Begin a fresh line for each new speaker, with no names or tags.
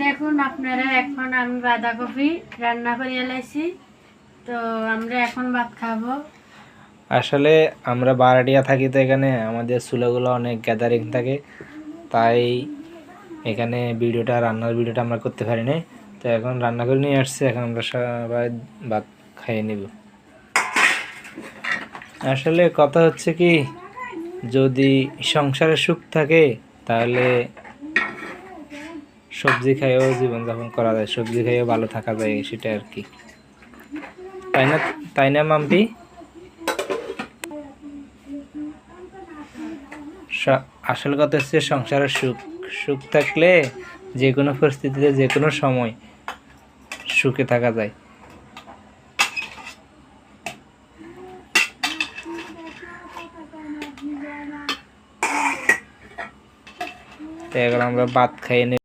দেখুন আপনারা, এখন আমি বাঁধাকপি রান্না করে এলাইছি, তো আমরা এখন ভাত খাবো।
আসলে আমরা ভাড়াটিয়া থাকি, তো এখানে আমাদের চুলাগুলো অনেক গ্যাদারিং থাকে, তাই এখানে রান্নার ভিডিওটা আমরা করতে পারি না। তো এখন রান্না করে নিয়ে আসছি, এখন আমরা সবাই ভাত খাইয়ে নিব। আসলে কথা হচ্ছে কি, যদি সংসারে সুখ থাকে তাহলে সবজি খাইয়েও জীবনযাপন করা যায়, সবজি খাইয়েও ভালো থাকা যায়, সেটা আর কি। তাই না, তাই না মাম্পি? আসল কথা হচ্ছে সংসারের সুখ, সুখ থাকলে যে কোনো পরিস্থিতিতে যে কোনো সময় সুখে থাকা যায়। তো এখন আমরা ভাত খাইয়ে